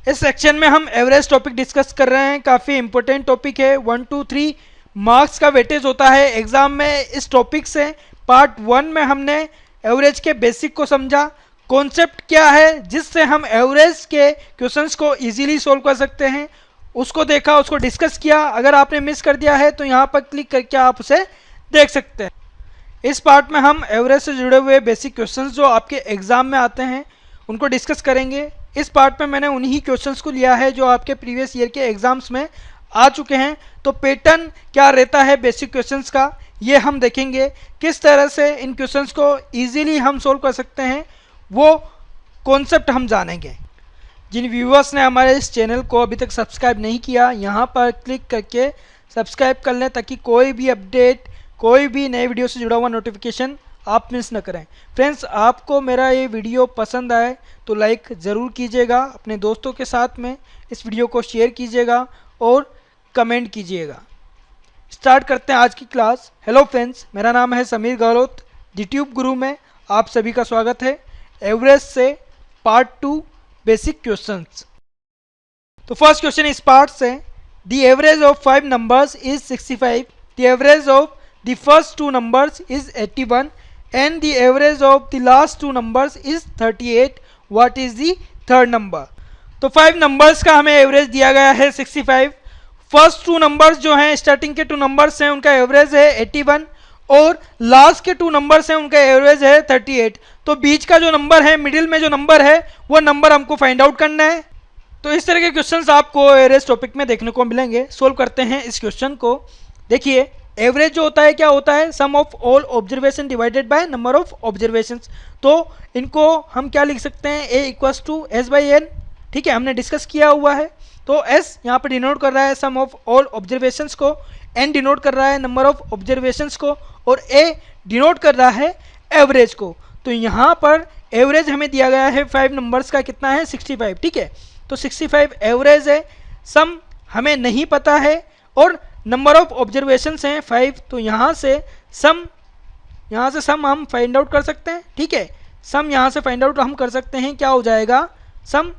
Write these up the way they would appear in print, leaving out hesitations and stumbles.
इस सेक्शन में हम एवरेज टॉपिक डिस्कस कर रहे हैं। काफ़ी इंपॉर्टेंट टॉपिक है। 1 2 3 मार्क्स का वेटेज होता है एग्जाम में। इस टॉपिक से पार्ट 1 में हमने एवरेज के बेसिक को समझा, कॉन्सेप्ट क्या है जिससे हम एवरेज के क्वेश्चंस को इजीली सोल्व कर सकते हैं, उसको देखा, उसको डिस्कस किया। अगर आपने मिस कर दिया है तो यहाँ पर क्लिक करके आप उसे देख सकते हैं। इस पार्ट में हम एवरेज से जुड़े हुए बेसिक क्वेश्चंस जो आपके एग्जाम में आते हैं उनको डिस्कस करेंगे। इस पार्ट में मैंने उन्हीं क्वेश्चंस को लिया है जो आपके प्रीवियस ईयर के एग्जाम्स में आ चुके हैं। तो पैटर्न क्या रहता है बेसिक क्वेश्चंस का, ये हम देखेंगे। किस तरह से इन क्वेश्चंस को इजीली हम सोल्व कर सकते हैं वो कॉन्सेप्ट हम जानेंगे। जिन व्यूअर्स ने हमारे इस चैनल को अभी तक सब्सक्राइब नहीं किया, यहाँ पर क्लिक करके सब्सक्राइब कर लें ताकि कोई भी अपडेट, कोई भी नए वीडियो से जुड़ा हुआ नोटिफिकेशन आप मिस न करें। फ्रेंड्स, आपको मेरा ये वीडियो पसंद आए तो लाइक ज़रूर कीजिएगा, अपने दोस्तों के साथ में इस वीडियो को शेयर कीजिएगा और कमेंट कीजिएगा। स्टार्ट करते हैं आज की क्लास। हेलो फ्रेंड्स, मेरा नाम है समीर गहलोत। यूट्यूब गुरु में आप सभी का स्वागत है। एवरेज से पार्ट 2 बेसिक क्वेश्चंस। तो फर्स्ट क्वेश्चन इस पार्ट से, the average of 5 numbers is 65, the average of the first 2 numbers is 81 and the average of the last 2 numbers is 38. What is the third number? तो 5 numbers का हमें average दिया गया है 65। First 2 numbers जो हैं, स्टार्टिंग के 2 नंबर्स हैं, उनका एवरेज है 81 और लास्ट के 2 नंबर्स हैं, उनका एवरेज है 38। तो बीच का जो नंबर है, मिडिल में जो नंबर है, वो नंबर हमको फाइंड आउट करना है। तो इस तरह के क्वेश्चंस आपको एवरेज टॉपिक में देखने को मिलेंगे। सोल्व करते हैं इस क्वेश्चन को। देखिए, एवरेज जो होता है क्या होता है, sum of all observation divided by number of observations. तो इनको हम क्या लिख सकते हैं, A equals to S by N. ठीक है, हमने डिस्कस किया हुआ है। तो एस यहाँ पर डिनोट कर रहा है सम ऑफ ऑल ऑब्जर्वेशंस को, एन डिनोट कर रहा है नंबर ऑफ ऑब्जर्वेशंस को और ए डिनोट कर रहा है एवरेज को। तो यहाँ पर एवरेज हमें दिया गया है 5 नंबर्स का, कितना है 65। ठीक है, तो 65 एवरेज है। सम हमें नहीं पता है और नंबर ऑफ ऑब्जर्वेशंस हैं 5। तो यहाँ से सम हम फाइंड आउट कर सकते हैं। ठीक है, सम यहाँ से फाइंड आउट हम कर सकते हैं। क्या हो जाएगा, सम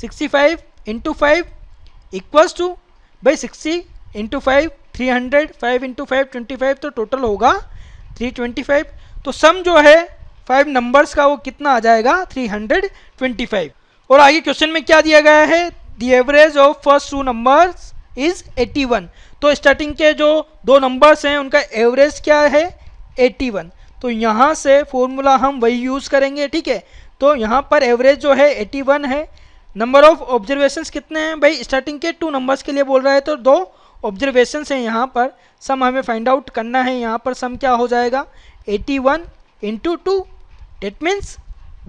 65 इंटू 5 इक्वल्स टू भाई 60 इंटू 5 300, 5 इंटू 5 25, तो टोटल होगा 325। तो सम जो है 5 नंबर्स का वो कितना आ जाएगा, 325। और आगे क्वेश्चन में क्या दिया गया है, the average of first 2 numbers is 81। तो स्टार्टिंग के जो 2 नंबर्स हैं उनका एवरेज क्या है, 81। तो यहाँ से फॉर्मूला हम वही यूज़ करेंगे। ठीक है, तो यहाँ पर एवरेज जो है 81 है। नंबर ऑफ ऑब्जर्वेशंस कितने हैं भाई, स्टार्टिंग के 2 नंबर्स के लिए बोल रहा है तो 2 ऑब्जर्वेशंस हैं। यहाँ पर सम हमें फाइंड आउट करना है। यहाँ पर सम क्या हो जाएगा, 81 इंटू 2, डेट मीन्स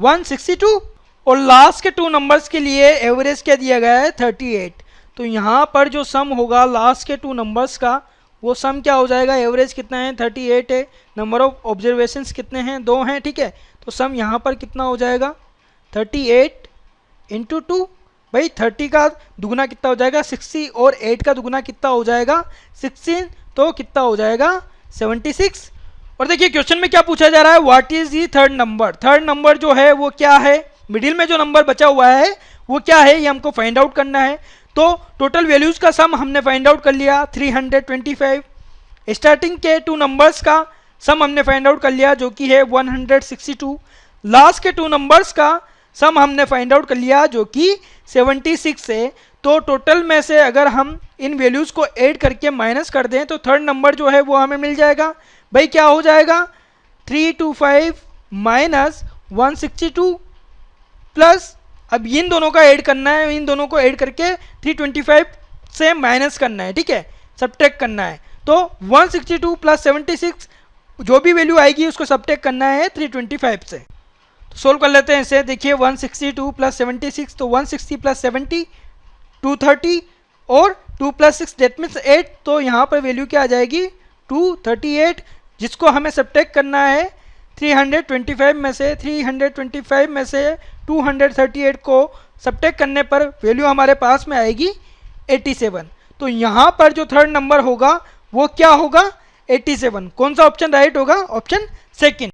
162। और लास्ट के 2 नंबर्स के लिए एवरेज क्या दिया गया है, 38। तो यहाँ पर जो सम होगा लास्ट के 2 नंबर्स का, वो सम क्या हो जाएगा, एवरेज कितना है 38 है, नंबर ऑफ ऑब्जर्वेशंस कितने हैं, 2 हैं। ठीक है, तो सम यहाँ पर कितना हो जाएगा, 38 इंटू 2। भाई 30 का दुगुना कितना हो जाएगा, 60, और 8 का दुगुना कितना हो जाएगा, 16, तो कितना हो जाएगा, 76। और देखिए क्वेश्चन में क्या पूछा जा रहा है, what is the third number. Third number जो है वो क्या है, मिडिल में जो नंबर बचा हुआ है वो क्या है, ये हमको फाइंड आउट करना है। तो टोटल वैल्यूज का सम हमने फाइंड आउट कर लिया 325। स्टार्टिंग के 2 नंबर्स का सम हमने फाइंड आउट कर लिया जो कि है 162। लास्ट के 2 नंबर्स का सम हमने फाइंड आउट कर लिया जो कि 76 है। तो टोटल में से अगर हम इन वैल्यूज को ऐड करके माइनस कर दें तो थर्ड नंबर जो है वो हमें मिल जाएगा। भाई क्या हो जाएगा, 325 माइनस 162 प्लस, अब इन दोनों का ऐड करना है, इन दोनों को ऐड करके 325 से माइनस करना है। ठीक है, सब्ट्रैक्ट करना है। तो 162 प्लस 76 जो भी वैल्यू आएगी उसको सब्ट्रैक्ट करना है 325 से। तो सोल्व कर लेते हैं इसे। देखिए 162 प्लस 76, तो 160 प्लस 70 230 और 2 प्लस 6 डेट मीन्स 8। तो यहाँ पर वैल्यू क्या आ जाएगी, 238, जिसको हमें सब्ट्रैक्ट करना है 325 में से। 325 में से 238 को सब्ट्रैक्ट करने पर वैल्यू हमारे पास में आएगी 87। तो यहाँ पर जो थर्ड नंबर होगा वो क्या होगा, 87। कौन सा ऑप्शन राइट होगा, ऑप्शन सेकंड।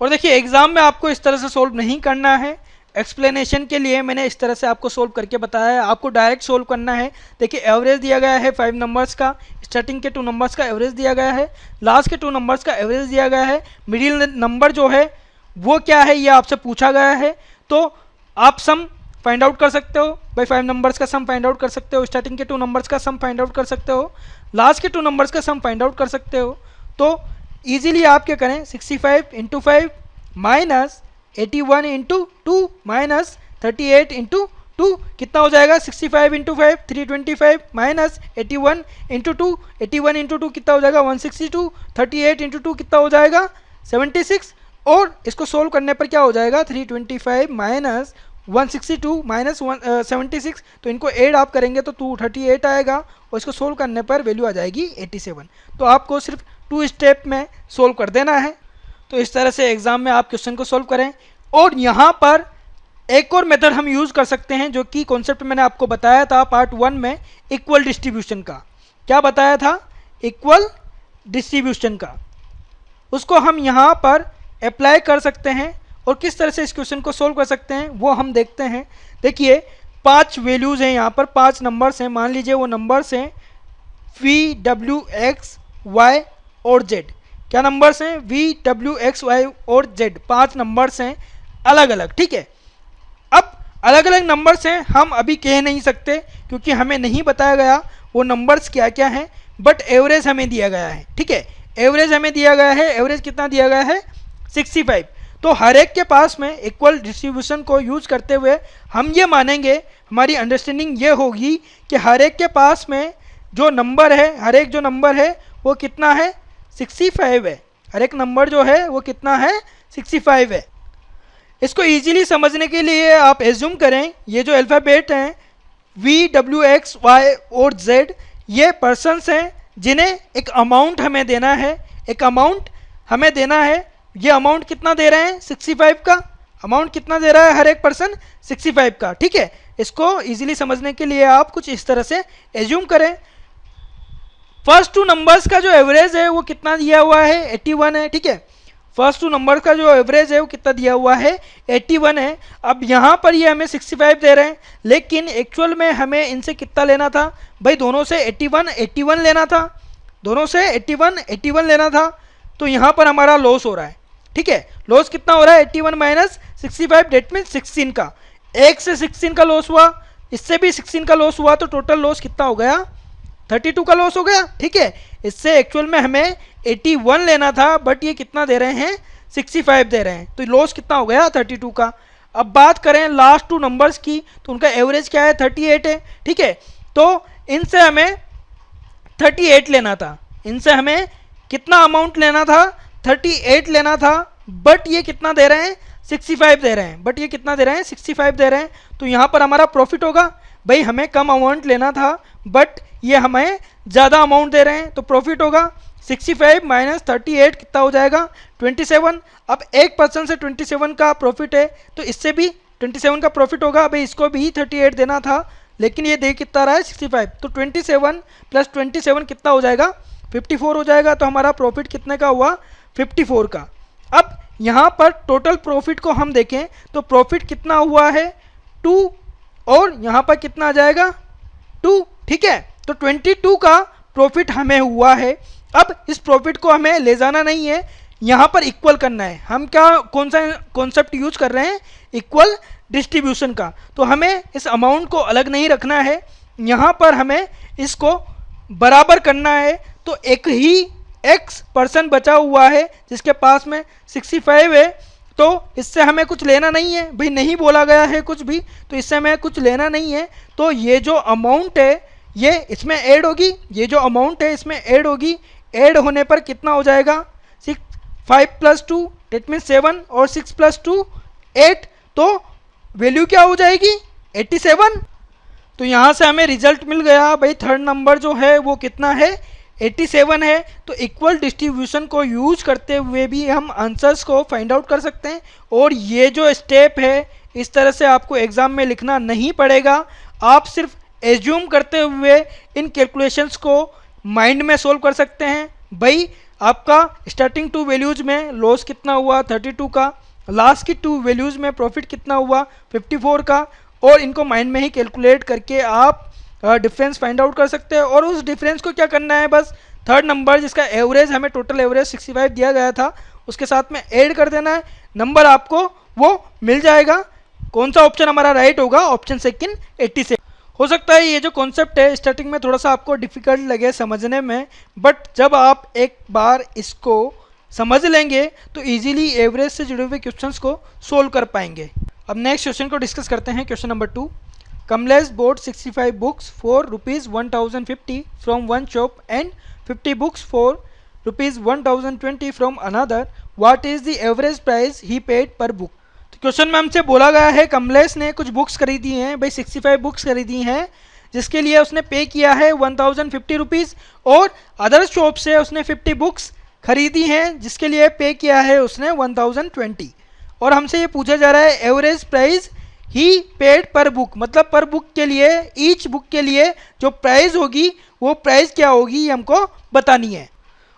और देखिए एग्जाम में आपको इस तरह से सोल्व नहीं करना है, एक्सप्लेनेशन के लिए मैंने इस तरह से आपको सोल्व करके बताया है। आपको डायरेक्ट सोल्व करना है। देखिए एवरेज दिया गया है 5 नंबर्स का, स्टार्टिंग के 2 नंबर्स का एवरेज दिया गया है, लास्ट के 2 नंबर्स का एवरेज दिया गया है, मिडिल नंबर जो है वो क्या है ये आपसे पूछा गया है। तो आप सम फाइंड आउट कर सकते हो, भाई 5 नंबर्स का सम फाइंड आउट कर सकते हो, स्टार्टिंग के 2 नंबर्स का सम फाइंड आउट कर सकते हो, लास्ट के 2 नंबर्स का सम फाइंड आउट कर सकते हो। तो ईजिली आप क्या करें, 65 into 5 minus 81 into 2 minus 38 into 2 कितना हो जाएगा, 65 इंटू 5 325 माइनस 81 इंटू 2, 81 इंटू 2 कितना हो जाएगा 162, 38 इंटू 2 कितना हो जाएगा 76, और इसको सोल्व करने पर क्या हो जाएगा 325 माइनस 162 माइनस 76, तो इनको ऐड आप करेंगे तो 238 आएगा, और इसको सोल्व करने पर वैल्यू आ जाएगी 87। तो आपको सिर्फ 2 स्टेप में सोल्व कर देना है। तो इस तरह से एग्जाम में आप क्वेश्चन को सोल्व करें। और यहाँ पर एक और मेथड हम यूज़ कर सकते हैं, जो कि कॉन्सेप्ट मैंने आपको बताया था पार्ट 1 में, इक्वल डिस्ट्रीब्यूशन का। क्या बताया था, इक्वल डिस्ट्रीब्यूशन का। उसको हम यहाँ पर अप्लाई कर सकते हैं, और किस तरह से इस क्वेश्चन को सोल्व कर सकते हैं वो हम देखते हैं। देखिए 5 वैल्यूज़ हैं यहाँ पर, 5 नंबर्स हैं, मान लीजिए वो नंबर्स हैं V, W, X, Y और Z। क्या नंबर्स हैं, V, W, X, Y और Z, 5 नंबर्स हैं अलग अलग, ठीक है। अब अलग अलग नंबर्स हैं, हम अभी कह नहीं सकते क्योंकि हमें नहीं बताया गया वो नंबर्स क्या क्या हैं, बट एवरेज हमें दिया गया है, ठीक है। एवरेज हमें दिया गया है, एवरेज कितना दिया गया है 65। तो हर एक के पास में इक्वल डिस्ट्रीब्यूशन को यूज करते हुए हम ये मानेंगे, हमारी अंडरस्टैंडिंग ये होगी कि हर एक के पास में जो नंबर है, हर एक जो नंबर है वो कितना है 65 है। हर एक नंबर जो है वो कितना है 65 है। इसको इजीली समझने के लिए आप एज्यूम करें ये जो अल्फ़ाबेट हैं V, W, X, Y और Z, ये पर्सन्स हैं जिन्हें एक अमाउंट हमें देना है, एक अमाउंट हमें देना है। ये अमाउंट कितना दे रहे हैं 65 का, अमाउंट कितना दे रहा है हर एक पर्सन 65 का, ठीक है। इसको इजीली समझने के लिए आप कुछ इस तरह से एज्यूम करें। फर्स्ट 2 नंबर्स का जो एवरेज है वो कितना दिया हुआ है 81 है, ठीक है। फर्स्ट 2 नंबर का जो एवरेज है वो कितना दिया हुआ है 81 है। अब यहाँ पर ये हमें 65 दे रहे हैं, लेकिन एक्चुअल में हमें इनसे कितना लेना था भाई, दोनों से 81 लेना था, दोनों से 81 लेना था। तो यहाँ पर हमारा लॉस हो रहा है, ठीक है। लॉस कितना हो रहा है 81 माइनस 65, डेट मीन 16 का, एक से 16 का लॉस हुआ, इससे भी 16 का लॉस हुआ, तो टोटल लॉस कितना हो गया 32 का लॉस हो गया, ठीक है। इससे एक्चुअल में हमें 81 लेना था, बट ये कितना दे रहे हैं 65 दे रहे हैं, तो लॉस कितना हो गया 32 का। अब बात करें लास्ट 2 नंबर्स की, तो उनका एवरेज क्या है 38 है, ठीक है। तो इनसे हमें 38 लेना था, इनसे हमें कितना अमाउंट लेना था 38 लेना था, बट ये कितना दे रहे हैं 65 दे रहे हैं, बट ये कितना दे रहे हैं 65 दे रहे हैं। तो यहाँ पर हमारा प्रॉफिट होगा, भाई हमें कम अमाउंट लेना था बट ये हमें ज़्यादा अमाउंट दे रहे हैं, तो प्रॉफिट होगा 65 माइनस 38 कितना हो जाएगा 27। अब एक पर्सन से 27 का प्रॉफिट है, तो इससे भी 27 का प्रॉफिट होगा, भाई इसको भी 38 देना था, लेकिन ये दे कितना रहा है 65, तो 27 प्लस 27 कितना हो जाएगा 54 हो जाएगा। तो हमारा प्रॉफिट कितने का हुआ 54 का। अब यहाँ पर टोटल प्रॉफिट को हम देखें तो प्रॉफिट कितना हुआ है 2, और यहाँ पर कितना आ जाएगा 2, ठीक है। तो 22 का प्रॉफिट हमें हुआ है। अब इस प्रॉफिट को हमें ले जाना नहीं है, यहाँ पर इक्वल करना है। हम क्या कौन सा कॉन्सेप्ट यूज कर रहे हैं, इक्वल डिस्ट्रीब्यूशन का। तो हमें इस अमाउंट को अलग नहीं रखना है, यहाँ पर हमें इसको बराबर करना है। तो एक ही एक्स पर्सन बचा हुआ है जिसके पास में 65 है, तो इससे हमें कुछ लेना नहीं है, भाई नहीं बोला गया है कुछ भी, तो इससे हमें कुछ लेना नहीं है। तो ये जो अमाउंट है ये इसमें ऐड होगी, ये जो अमाउंट है इसमें ऐड होगी, ऐड होने पर कितना हो जाएगा 5 + 2 डेट मीन 7, और 6 + 2 8, तो वैल्यू क्या हो जाएगी 87। तो यहाँ से हमें रिजल्ट मिल गया, भाई थर्ड नंबर जो है वो कितना है 87 है। तो इक्वल डिस्ट्रीब्यूशन को यूज करते हुए भी हम आंसर्स को फाइंड आउट कर सकते हैं। और ये जो स्टेप है इस तरह से आपको एग्जाम में लिखना नहीं पड़ेगा, आप सिर्फ एज्यूम करते हुए इन कैलकुलेशंस को माइंड में सोल्व कर सकते हैं। भाई आपका स्टार्टिंग 2 वैल्यूज में लॉस कितना हुआ 32 का, लास्ट की 2 वैल्यूज़ में प्रॉफिट कितना हुआ 54 का, और इनको माइंड में ही कैलकुलेट करके आप डिफरेंस फाइंड आउट कर सकते हैं। और उस डिफरेंस को क्या करना है, बस थर्ड नंबर जिसका एवरेज हमें टोटल एवरेज 65 दिया गया था उसके साथ में ऐड कर देना है, नंबर आपको वो मिल जाएगा। कौन सा ऑप्शन हमारा राइट होगा, ऑप्शन सेकंड 86। हो सकता है ये जो कॉन्सेप्ट है स्टार्टिंग में थोड़ा सा आपको डिफिकल्ट लगे समझने में, बट जब आप एक बार इसको समझ लेंगे तो इजीली एवरेज से जुड़े हुए क्वेश्चंस को सोल्व कर पाएंगे। अब नेक्स्ट क्वेश्चन को डिस्कस करते हैं। Question number 2, Kamlesh bought 65 books for rupees 1050 from one shop and 50 books for rupees 1020 from another. What is the average price he paid per book? तो क्वेश्चन में हमसे बोला गया है कमलेश ने कुछ बुक्स खरीदी हैं, भाई 65 बुक्स खरीदी हैं जिसके लिए उसने पे किया है 1050 रुपीज़, और अदर शॉप से उसने 50 बुक्स खरीदी हैं जिसके लिए पे किया है उसने 1020। और हमसे ये पूछा जा रहा है एवरेज प्राइस ही पेड पर बुक, मतलब पर बुक के लिए, ईच बुक के लिए जो प्राइस होगी वो प्राइस क्या होगी ये हमको बतानी है।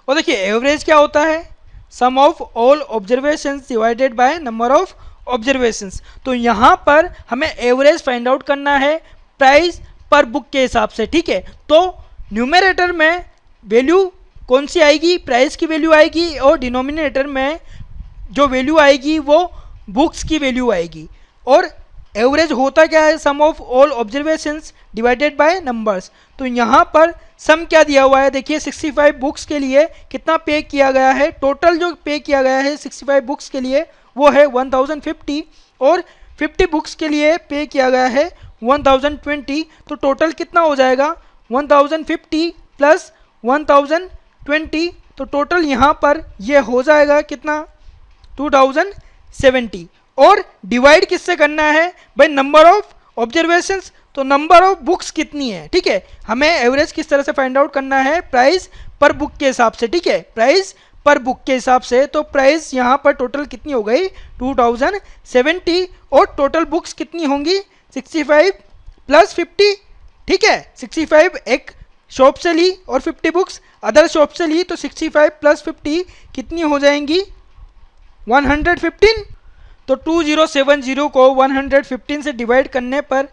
और देखिए एवरेज क्या होता है, sum of all observations divided by number of observations. तो यहाँ पर हमें एवरेज फाइंड आउट करना है प्राइस पर बुक के हिसाब से, ठीक है। तो न्यूमरेटर में वैल्यू कौन सी आएगी, प्राइस की वैल्यू आएगी, और डिनोमिनेटर में जो वैल्यू आएगी वो बुक्स की वैल्यू आएगी। और एवरेज होता क्या है, sum of all observations divided by numbers. तो यहाँ पर सम क्या दिया हुआ है, देखिए 65 बुक्स के लिए कितना पे किया गया है, टोटल जो पे किया गया है 65 बुक्स के लिए वो है 1050, और 50 बुक्स के लिए पे किया गया है 1020। तो टोटल कितना हो जाएगा 1050 प्लस 1020, तो टोटल यहाँ पर ये हो जाएगा कितना 2070। और डिवाइड किससे करना है भाई, नंबर ऑफ ऑब्जर्वेशंस, तो नंबर ऑफ बुक्स कितनी है, ठीक है। हमें एवरेज किस तरह से फाइंड आउट करना है, प्राइस पर बुक के हिसाब से, ठीक है, प्राइस पर बुक के हिसाब से। तो प्राइस यहाँ पर टोटल कितनी हो गई 2070, और टोटल बुक्स कितनी होंगी 65 प्लस 50, ठीक है। 65 एक शॉप से ली और 50 बुक्स अदर शॉप से ली, तो 65 प्लस 50 कितनी हो जाएंगी 115। तो 2070 को 115 से डिवाइड करने पर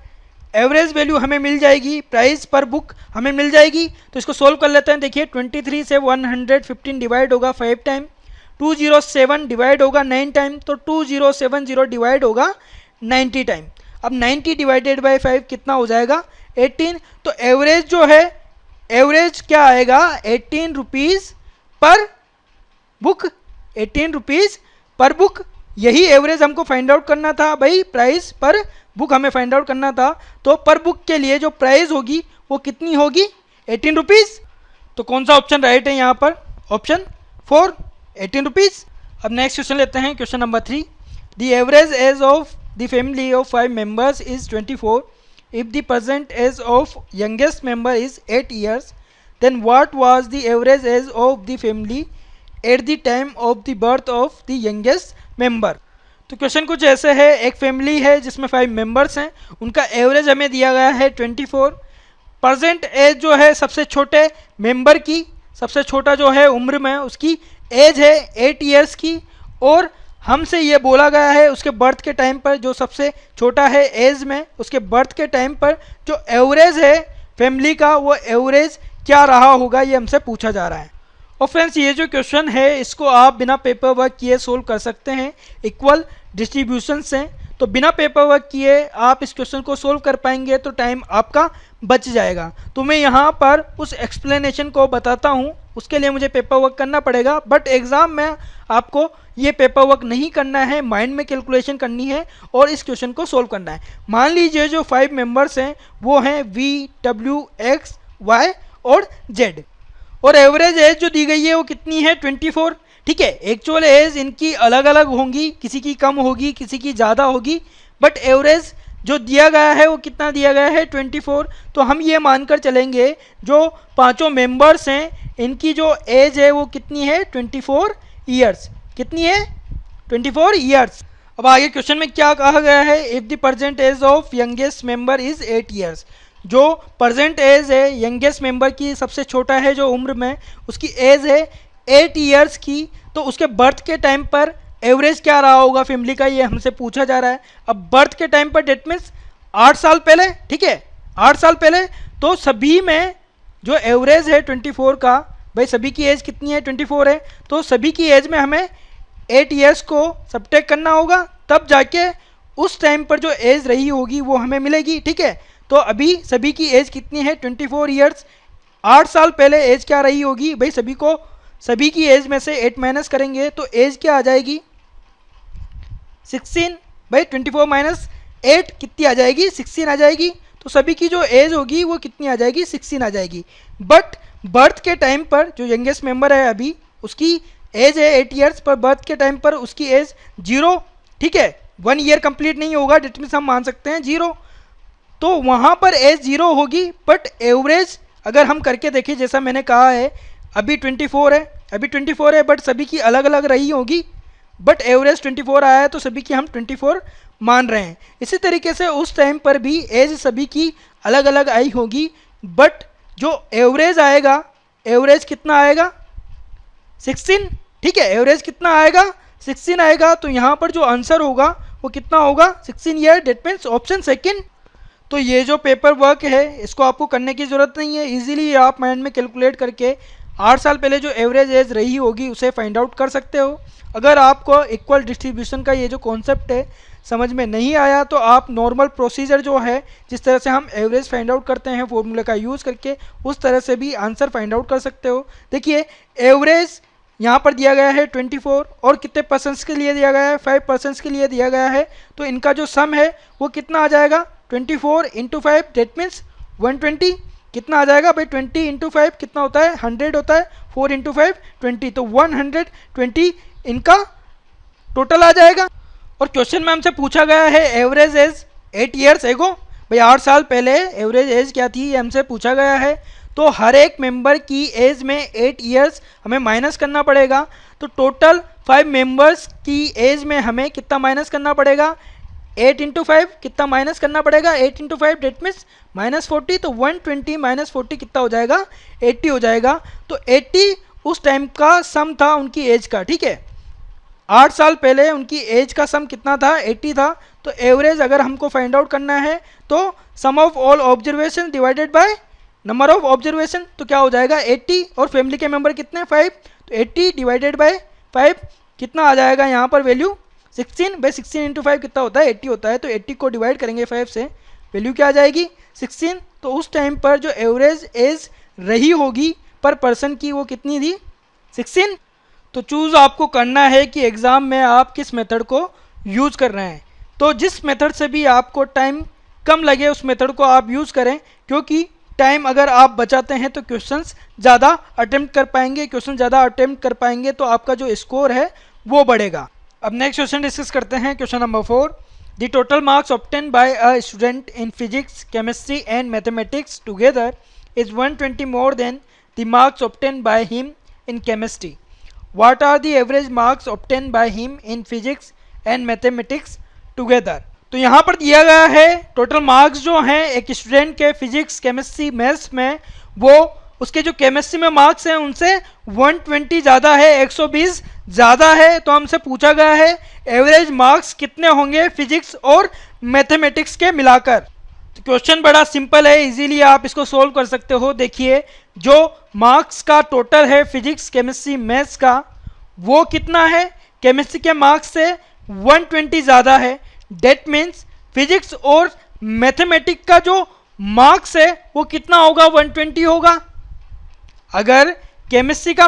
एवरेज वैल्यू हमें मिल जाएगी, प्राइस पर बुक हमें मिल जाएगी। तो इसको सोल्व कर लेते हैं। देखिए 23 से 115 डिवाइड होगा 5 टाइम, 207 डिवाइड होगा 9 टाइम, तो 2070 डिवाइड होगा 90 टाइम। अब 90 डिवाइडेड बाय 5 कितना हो जाएगा 18। तो एवरेज जो है, एवरेज क्या आएगा 18 रुपीज़ पर बुक, 18 रुपीज़ पर बुक। यही एवरेज हमको फाइंड आउट करना था भाई, प्राइस पर बुक हमें फाइंड आउट करना था। तो पर बुक के लिए जो प्राइस होगी वो कितनी होगी 18 रुपीज़। तो कौन सा ऑप्शन राइट है यहाँ पर, ऑप्शन 4 18 रुपीज़। अब नेक्स्ट क्वेश्चन लेते हैं, question number 3, the average age of the family of 5 members is 24। If the present age of youngest member is 8 years, then what was the average age of the family at the time of the birth of the youngest member। तो question कुछ ऐसे है, एक family है जिसमें 5 members हैं, उनका average हमें दिया गया है 24। प्रेजेंट एज जो है सबसे छोटे मेंबर की, सबसे छोटा जो है उम्र में उसकी एज है 8 years की, और हमसे ये बोला गया है उसके बर्थ के टाइम पर, जो सबसे छोटा है एज में उसके बर्थ के टाइम पर जो एवरेज है फैमिली का वो एवरेज क्या रहा होगा, ये हमसे पूछा जा रहा है। और फ्रेंड्स ये जो क्वेश्चन है इसको आप बिना पेपर वर्क किए सोल्व कर सकते हैं, इक्वल डिस्ट्रीब्यूशन से। तो बिना पेपर वर्क किए आप इस क्वेश्चन को सोल्व कर पाएंगे तो टाइम आपका बच जाएगा। तो मैं यहाँ पर उस एक्सप्लेनेशन को बताता हूँ, उसके लिए मुझे पेपर वर्क करना पड़ेगा, बट एग्ज़ाम में आपको ये पेपर वर्क नहीं करना है, माइंड में कैलकुलेशन करनी है और इस क्वेश्चन को सोल्व करना है। मान लीजिए जो 5 मेंबर्स हैं वो हैं V, W, X, Y और Z, और एवरेज एज जो दी गई है वो कितनी है 24, ठीक है। एक्चुअल एज इनकी अलग अलग होंगी, किसी की कम होगी किसी की ज़्यादा होगी, बट एवरेज जो दिया गया है वो कितना दिया गया है 24। तो हम ये मानकर चलेंगे जो पांचों मेंबर्स हैं इनकी जो एज है वो कितनी है 24 ईयर्स, कितनी है 24 ईयर्स। अब आगे क्वेश्चन में क्या कहा गया है, if the present age of youngest member is 8 years. जो प्रेजेंट एज है यंगेस्ट मेंबर की, सबसे छोटा है जो उम्र में, उसकी एज है 8 ईयर्स की, तो उसके बर्थ के टाइम पर एवरेज क्या रहा होगा फैमिली का, ये हमसे पूछा जा रहा है। अब बर्थ के टाइम पर डेट मीन्स 8 साल पहले, ठीक है, 8 साल पहले, तो सभी में जो एवरेज है 24 का, भाई सभी की एज कितनी है 24 है, तो सभी की एज में हमें 8 ईयर्स को सब्ट्रैक्ट करना होगा, तब जाके उस टाइम पर जो एज रही होगी वो हमें मिलेगी, ठीक है। तो अभी सभी की एज कितनी है 24 ईयर्स, 8 साल पहले एज क्या रही होगी, भाई सभी की एज में से 8 माइनस करेंगे तो एज क्या आ जाएगी 16, भाई 24 माइनस 8 कितनी आ जाएगी 16 आ जाएगी। तो सभी की जो एज होगी वो कितनी आ जाएगी 16 आ जाएगी। बट बर्थ के टाइम पर जो यंगेस्ट मेंबर है अभी उसकी एज है 8 ईयर्स, पर बर्थ के टाइम पर उसकी एज 0, ठीक है, 1 ईयर कंप्लीट नहीं होगा, डेट मीन्स हम मान सकते हैं 0, तो वहाँ पर एज 0 होगी। बट एवरेज अगर हम करके देखें, जैसा मैंने कहा है अभी 24 है, बट सभी की अलग अलग रही होगी, बट एवरेज 24 आया है तो सभी की हम 24 मान रहे हैं। इसी तरीके से उस टाइम पर भी एज सभी की अलग अलग आई होगी, बट जो एवरेज आएगा, एवरेज कितना आएगा 16, ठीक है, एवरेज कितना आएगा 16 आएगा। तो यहाँ पर जो आंसर होगा वो कितना होगा 16 year, that means option second. तो ये जो पेपर वर्क है इसको आपको करने की ज़रूरत नहीं है, इजीली आप माइंड में कैलकुलेट करके 8 साल पहले जो एवरेज एज रही होगी उसे फाइंड आउट कर सकते हो। अगर आपको इक्वल डिस्ट्रीब्यूशन का ये जो कॉन्सेप्ट है समझ में नहीं आया तो आप नॉर्मल प्रोसीजर जो है, जिस तरह से हम एवरेज फाइंड आउट करते हैं फॉर्मूले का यूज़ करके, उस तरह से भी आंसर फाइंड आउट कर सकते हो। देखिए एवरेज यहाँ पर दिया गया है 24 और कितने परसेंट्स के लिए दिया गया है 5% के लिए दिया गया है, तो इनका जो सम है वो कितना आ जाएगा 24 इंटू 5, डेट मीन्स 120, कितना आ जाएगा भाई 20 इंटू 5 कितना होता है 100 होता है, 4 इंटू 5 20, तो 120 इनका टोटल आ जाएगा। और क्वेश्चन में हमसे पूछा गया है एवरेज एज 8 ईयर्स एगो, भाई 8 साल पहले एवरेज एज क्या थी ये हमसे पूछा गया है। तो हर एक मेंबर की एज में 8 ईयर्स हमें माइनस करना पड़ेगा, तो टोटल 5 मेंबर्स की एज में हमें कितना माइनस करना पड़ेगा 8 इंटू 5 कितना माइनस करना पड़ेगा 8 इंटू 5, डेट मीन्स -40, तो 120 माइनस 40 कितना हो जाएगा 80 हो जाएगा। तो 80 उस टाइम का सम था उनकी एज का, ठीक है, 8 साल पहले उनकी एज का सम कितना था 80 था। तो एवरेज अगर हमको फाइंड आउट करना है तो sum of all observation divided by number of observation, तो क्या हो जाएगा 80, और फैमिली के मेंबर कितने 5, तो 80 डिवाइडेड बाय 5 कितना आ जाएगा यहाँ पर वैल्यू 16, बाई 16 इंटू 5 कितना होता है 80 होता है, तो 80 को डिवाइड करेंगे 5 से, वैल्यू क्या आ जाएगी 16। तो उस टाइम पर जो एवरेज एज रही होगी पर पर्सन की वो कितनी थी 16। तो चूज़ आपको करना है कि एग्ज़ाम में आप किस मेथड को यूज़ कर रहे हैं। तो जिस मेथड से भी आपको टाइम कम लगे उस मेथड को आप यूज़ करें, क्योंकि टाइम अगर आप बचाते हैं तो क्वेश्चंस ज़्यादा अटेम्प्ट कर पाएंगे, क्वेश्चन ज़्यादा अटेम्प्ट कर पाएंगे तो आपका जो स्कोर है वो बढ़ेगा। अब नेक्स्ट क्वेश्चन डिस्कस करते हैं, question number 4। The total marks obtain by a student in physics, chemistry and mathematics together is 120 more than the marks obtain by him in chemistry. What are the average marks obtain by him in physics and mathematics together. तो यहाँ पर दिया गया है total marks जो हैं एक student के फिजिक्स केमिस्ट्री मैथ्स में, वो उसके जो केमिस्ट्री में मार्क्स हैं उनसे 120 ज़्यादा है, 120 ज़्यादा है। तो हमसे पूछा गया है एवरेज मार्क्स कितने होंगे फिजिक्स और मैथमेटिक्स के मिलाकर। तो क्वेश्चन बड़ा सिंपल है, इजीली आप इसको सोल्व कर सकते हो। देखिए जो मार्क्स का टोटल है फिजिक्स केमिस्ट्री मैथ्स का वो कितना है, केमिस्ट्री के मार्क्स से 120 ज़्यादा है, डेट मीन्स फिजिक्स और मैथमेटिक्स का जो मार्क्स है वो कितना होगा 120 होगा। अगर केमिस्ट्री का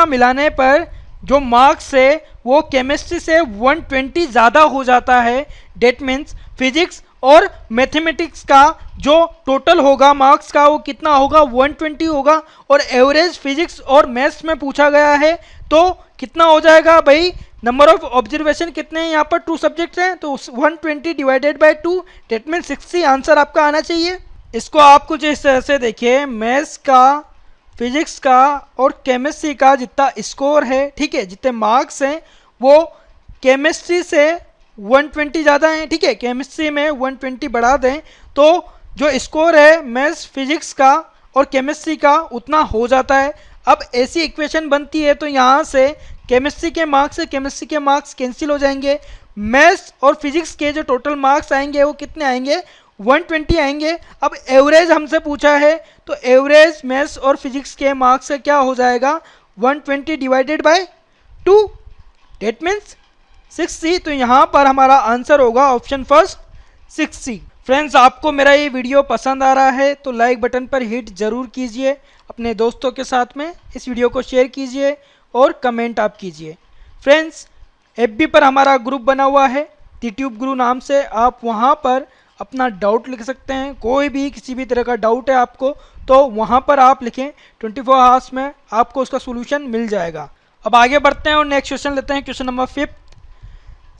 मिलाने पर जो मार्क्स है वो केमिस्ट्री से 120 ज़्यादा हो जाता है, डेट मीन्स फिजिक्स और मैथमेटिक्स का जो टोटल होगा मार्क्स का वो कितना होगा 120 होगा। और एवरेज फिजिक्स और मैथ्स में पूछा गया है तो कितना हो जाएगा भाई, नंबर ऑफ ऑब्जर्वेशन कितने हैं यहाँ पर 2 सब्जेक्ट्स हैं, तो 120 divided by 2, that means 60 answer आपका आना चाहिए। इसको आप कुछ इस तरह से देखिए, मैथ्स का, फिजिक्स का और केमिस्ट्री का जितना स्कोर है, ठीक है, जितने मार्क्स हैं वो केमिस्ट्री से 120 ज़्यादा हैं, ठीक है, केमिस्ट्री में 120 बढ़ा दें तो जो स्कोर है मैथ्स फिजिक्स का और केमिस्ट्री का उतना हो जाता है। अब ऐसी इक्वेशन बनती है तो यहाँ से केमिस्ट्री के मार्क्स है, केमिस्ट्री के मार्क्स कैंसिल हो जाएंगे। मैथ्स और फिजिक्स के जो टोटल मार्क्स आएंगे वो कितने आएंगे, 120 आएंगे। अब एवरेज हमसे पूछा है, तो एवरेज मैथ्स और फिजिक्स के मार्क्स का क्या हो जाएगा, 120 divided by 2, that means 6C। तो यहाँ पर हमारा आंसर होगा ऑप्शन फर्स्ट 6C। फ्रेंड्स, आपको मेरा ये वीडियो पसंद आ रहा है तो लाइक बटन पर हिट ज़रूर कीजिए, अपने दोस्तों के साथ में इस वीडियो को शेयर कीजिए और कमेंट आप कीजिए। फ्रेंड्स, FB पर हमारा ग्रुप बना हुआ है टीट्यूब गुरु नाम से, आप वहाँ पर अपना डाउट लिख सकते हैं। कोई भी किसी भी तरह का डाउट है आपको तो वहाँ पर आप लिखें, 24 आवर्स में आपको उसका सोल्यूशन मिल जाएगा। अब आगे बढ़ते हैं और नेक्स्ट क्वेश्चन लेते हैं, question number 5।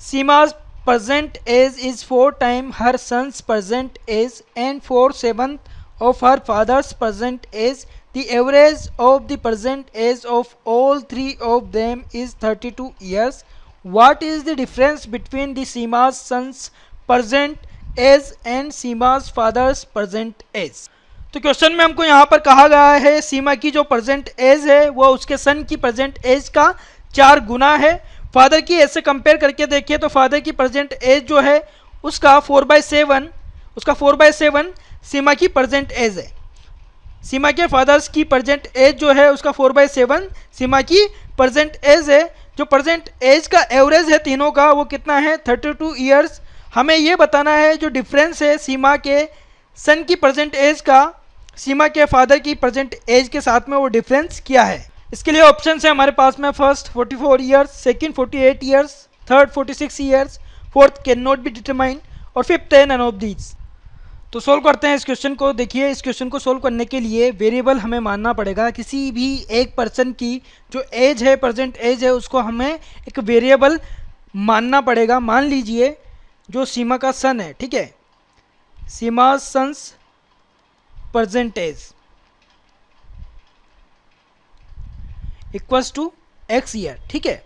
Sima's present age is 4 times her son's present age and 4/7 of her father's present age. The average of the present age of all three of them is 32 years. What is the difference between the Seema's son's present age and Seema's father's present age? तो question में हमको यहाँ पर कहा गया है सीमा की जो प्रेजेंट एज है वो उसके सन की प्रेजेंट एज का 4 गुना है। फादर की एज से कंपेयर करके देखिए तो फादर की प्रेजेंट एज जो है उसका 4/7 सीमा की प्रेजेंट एज है। सीमा के फादर्स की प्रेजेंट एज जो है उसका 4/7 सीमा की प्रेजेंट एज है। जो प्रेजेंट एज का एवरेज है तीनों का वो कितना है, 32 ईयर्स। हमें ये बताना है जो डिफरेंस है सीमा के सन की प्रेजेंट एज का सीमा के फादर की प्रेजेंट एज के साथ में, वो डिफरेंस क्या है। इसके लिए ऑप्शन है हमारे पास में, first 44 years, second 48 years, third 46 years, fourth can not be determine और फिफ्थ है नन ऑफ दीज। तो सोल्व करते हैं इस क्वेश्चन को। देखिए, इस क्वेश्चन को सोल्व करने के लिए वेरिएबल हमें मानना पड़ेगा। किसी भी एक पर्सन की जो एज है, प्रेजेंट एज है, उसको हमें एक वेरिएबल मानना पड़ेगा। मान लीजिए जो सीमा का सन है, ठीक है, Seema son's present age equals to x year, ठीक है।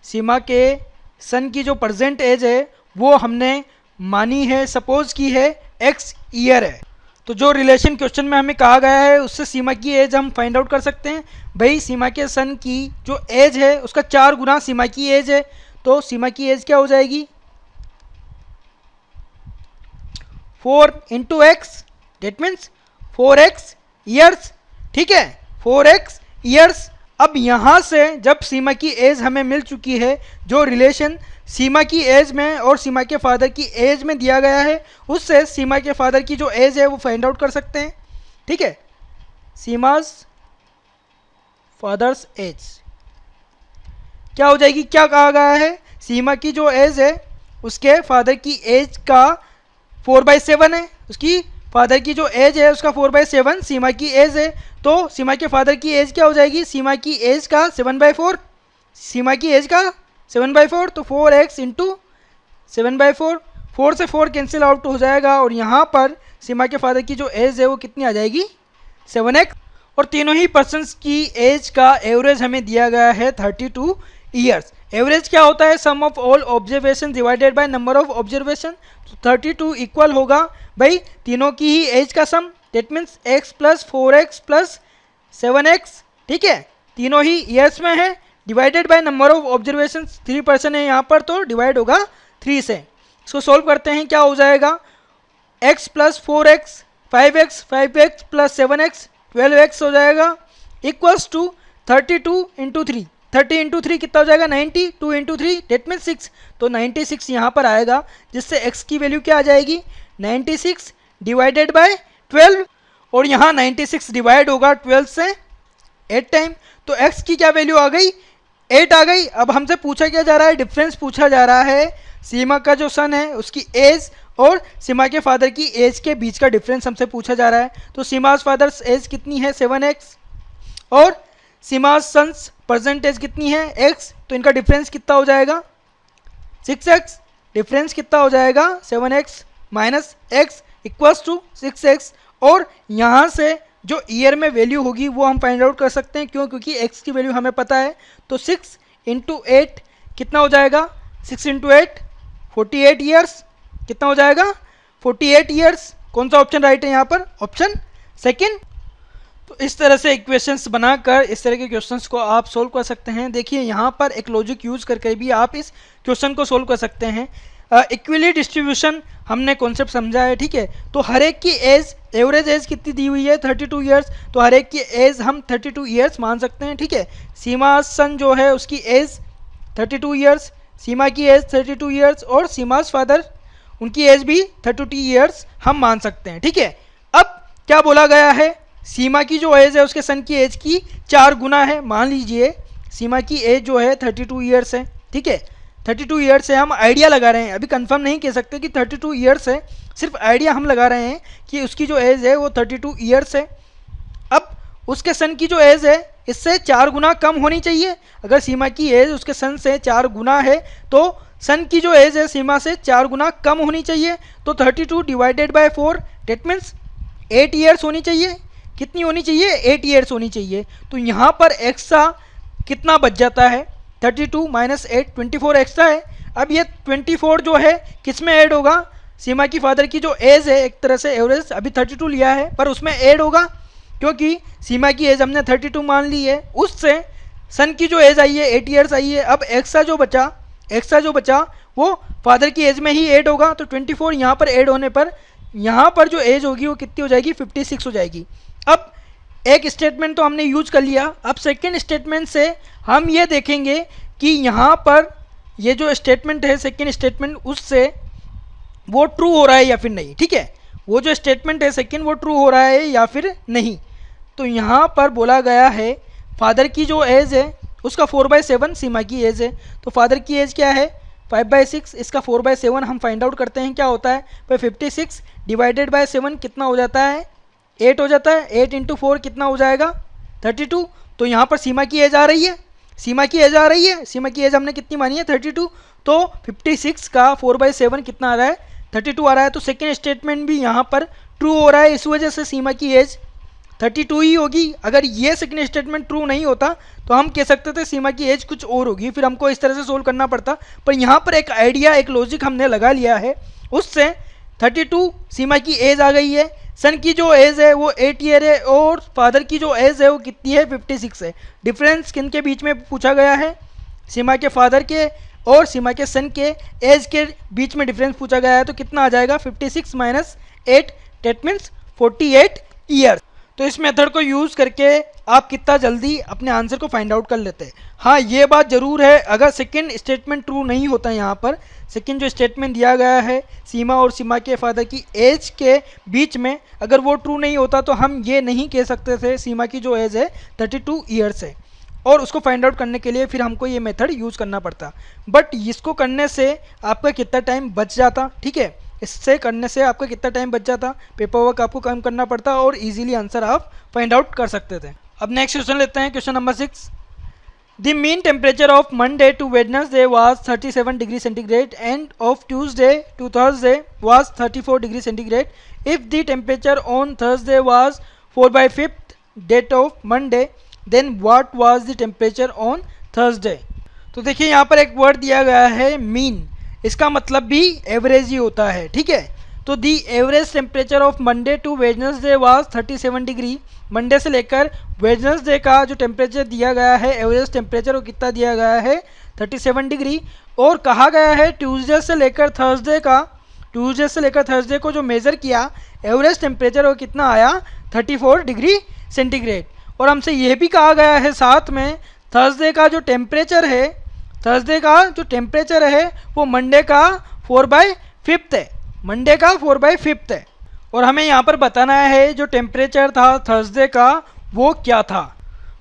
सीमा के सन की जो प्रेजेंट एज है वो हमने मानी है, सपोज की है x ईयर है। तो जो रिलेशन क्वेश्चन में हमें कहा गया है उससे सीमा की एज हम फाइंड आउट कर सकते हैं। भाई सीमा के सन की जो एज है उसका 4 गुना सीमा की एज है, तो सीमा की एज क्या हो जाएगी, 4 into x, that means 4x years, ठीक है, 4x ईयर्स। अब यहाँ से जब सीमा की एज हमें मिल चुकी है, जो रिलेशन सीमा की एज में और सीमा के फादर की एज में दिया गया है उससे सीमा के फादर की जो एज है वो फाइंड आउट कर सकते हैं, ठीक है। सीमास फादर्स एज क्या हो जाएगी, क्या कहा गया है, सीमा की जो एज है उसके फादर की एज का 4/7 है, उसकी फादर की जो एज है उसका 4/7 सीमा की एज है। तो सीमा के फादर की एज क्या हो जाएगी, सीमा की एज का 7/4, सीमा की एज का 7/4, तो 4x इंटू 7/4, 4 से 4 कैंसिल आउट हो जाएगा और यहाँ पर सीमा के फादर की जो एज है वो कितनी आ जाएगी, 7x। और तीनों ही पर्सन्स की एज का एवरेज हमें दिया गया है 32 ईयर्स। एवरेज क्या होता है, sum of all observation divided by number of observation. तो 32 इक्वल होगा भाई तीनों की ही एज का sum, that means x plus 4x plus 7x, ठीक है, तीनों ही ईयर्स में है, divided by number of observation, 3% है यहाँ पर तो डिवाइड होगा 3 से। इसको सोल्व करते हैं, क्या हो जाएगा, x plus 4x 5x, 5x plus 7x 12x हो जाएगा, इक्वल्स टू 32 इंटू 3, 30 इंटू 3 कितना हो जाएगा, 90, 2 इंटू 3 डेट मीन 6, तो 96 यहाँ पर आएगा, जिससे x की वैल्यू क्या आ जाएगी, 96 डिवाइडेड बाय 12, और यहाँ 96 डिवाइड होगा 12 से 8 टाइम, तो x की क्या वैल्यू आ गई, 8 आ गई। अब हमसे पूछा क्या जा रहा है, डिफरेंस पूछा जा रहा है, सीमा का जो सन है उसकी एज और सीमा के फादर की एज के बीच का डिफरेंस हमसे पूछा जा रहा है। तो सीमास फादर्स एज कितनी है, 7x, और सीमास सन्स प्रेजेंट एज कितनी है, x, तो इनका डिफरेंस कितना हो जाएगा, 6x, डिफरेंस कितना हो जाएगा, 7x minus x equals to 6x, और यहाँ से जो ईयर में वैल्यू होगी वो हम फाइंड आउट कर सकते हैं, क्यों, क्योंकि x की वैल्यू हमें पता है। तो 6 इंटू 8 कितना हो जाएगा, 6 इंटू 8 48 ईयर्स, कितना हो जाएगा, 48 ईयर्स। कौन सा ऑप्शन राइट है यहाँ पर, ऑप्शन सेकंड। तो इस तरह से इक्वेशंस बनाकर इस तरह के क्वेश्चंस को आप सोल्व कर सकते हैं। देखिए यहाँ पर एक लॉजिक यूज करके भी आप इस क्वेश्चन को सोल्व कर सकते हैं। इक्वली डिस्ट्रीब्यूशन हमने कॉन्सेप्ट समझा है, ठीक है। तो हर एक की एज, एवरेज एज कितनी दी हुई है 32 ईयर्स, तो हर एक की एज हम 32 ईयर्स मान सकते हैं, ठीक है। सीमा सन जो है उसकी एज 32 ईयर्स, सीमा की एज 32 ईयर्स और सीमास फादर उनकी एज भी 32 ईयर्स हम मान सकते हैं, ठीक है। अब क्या बोला गया है, सीमा की जो एज है उसके सन की एज की 4 गुना है। मान लीजिए सीमा की एज जो है 32 ईयर्स है, ठीक है। 32 ईयर्स है, हम आइडिया लगा रहे हैं, अभी कंफर्म नहीं कह सकते कि 32 ईयर्स है, सिर्फ आइडिया हम लगा रहे हैं कि उसकी जो एज है वो 32 ईयर्स है। अब उसके सन की जो एज है इससे 4 गुना कम होनी चाहिए। अगर सीमा की एज उसके सन से 4 गुना है तो सन की जो एज है सीमा से 4 गुना कम होनी चाहिए। तो 32 divided by 4 that means 8 years होनी चाहिए। कितनी होनी चाहिए, 8 ईयर्स होनी चाहिए। तो यहाँ पर एक्स्ट्रा कितना बच जाता है, 32 माइनस 8 24 एक्स्ट्रा है। अब ये 24 जो है किस में ऐड होगा, सीमा की फादर की जो एज है, एक तरह से एवरेज अभी 32 लिया है पर उसमें ऐड होगा, क्योंकि सीमा की एज हमने 32 मान ली है, उससे सन की जो एज आई है 8 ईयर्स आई है। अब एक्स्ट्रा जो बचा वो फादर की एज में ही ऐड होगा। तो 24 यहाँ पर ऐड होने पर यहाँ पर जो एज होगी वो कितनी हो जाएगी, 56 हो जाएगी। अब एक स्टेटमेंट तो हमने यूज कर लिया, अब सेकेंड स्टेटमेंट से हम ये देखेंगे कि यहाँ पर ये जो स्टेटमेंट है सेकेंड स्टेटमेंट उससे वो ट्रू हो रहा है या फिर नहीं, ठीक है। वो जो स्टेटमेंट है सेकेंड वो ट्रू हो रहा है या फिर नहीं। तो यहाँ पर बोला गया है फादर की जो एज है उसका 4/7 सीमा की एज है। तो फादर की एज क्या है 5/6, इसका 4/7 हम फाइंड आउट करते हैं क्या होता है। पर 56 डिवाइडेड बाय 7 कितना हो जाता है, 8 हो जाता है। 8 इंटू 4 कितना हो जाएगा 32। तो यहाँ पर सीमा की एज आ रही है, सीमा की एज हमने कितनी मानी है 32। तो 56 का 4/7 कितना आ रहा है 32 आ रहा है। तो सेकेंड स्टेटमेंट भी यहाँ पर ट्रू हो रहा है, इस वजह से सीमा की एज 32 ही होगी। अगर ये सेकेंड स्टेटमेंट ट्रू नहीं होता तो हम कह सकते थे सीमा की एज कुछ और होगी, फिर हमको इस तरह से सोल्व करना पड़ता। पर यहाँ पर एक आइडिया, एक लॉजिक हमने लगा लिया है, उससे 32 सीमा की एज आ गई है। सन की जो एज है वो 8 ईयर है और फादर की जो एज है वो कितनी है 56 है। डिफरेंस किन के बीच में पूछा गया है, सीमा के फादर के और सीमा के सन के एज के बीच में डिफरेंस पूछा गया है। तो कितना आ जाएगा 56 माइनस 8 डेट मीन्स 48 ईयर। तो इस मेथड को यूज़ करके आप कितना जल्दी अपने आंसर को फाइंड आउट कर लेते हैं। हाँ ये बात ज़रूर है, अगर सेकंड स्टेटमेंट ट्रू नहीं होता है, यहाँ पर सेकंड जो स्टेटमेंट दिया गया है सीमा और सीमा के फादर की एज के बीच में, अगर वो ट्रू नहीं होता तो हम ये नहीं कह सकते थे सीमा की जो एज है 32 ईयर्स है, और उसको फाइंड आउट करने के लिए फिर हमको ये मेथड यूज़ करना पड़ता। बट इसको करने से आपका कितना टाइम बच जाता, ठीक है, इससे करने से आपका कितना टाइम बच जाता, पेपर वर्क आपको कम करना पड़ता और इजीली आंसर आप फाइंड आउट कर सकते थे। अब नेक्स्ट क्वेश्चन लेते हैं, question number 6। The mean temperature of Monday to Wednesday was 37 degree centigrade and of Tuesday to Thursday was 34 degree centigrade. If the temperature on Thursday was 4/5 that of Monday then what was the temperature on Thursday. तो देखिए यहाँ पर एक word दिया गया है mean, इसका मतलब भी एवरेज ही होता है, ठीक है। तो the average temperature of Monday to Wednesday was 37 degree. Monday से लेकर वेडनेसडे का जो टेम्परेचर दिया गया है एवरेज टेम्परेचर वो कितना दिया गया है 37 डिग्री। और कहा गया है ट्यूसडे से लेकर थर्सडे को जो मेज़र किया एवरेज टेम्परेचर वो कितना आया 34 डिग्री सेंटीग्रेड। और हमसे ये भी कहा गया है साथ में थर्सडे का जो टेम्परेचर है वो मंडे का 4/5 है, मंडे का 4/5 है। और हमें यहाँ पर बताना है जो टेम्परेचर था थर्सडे का वो क्या था।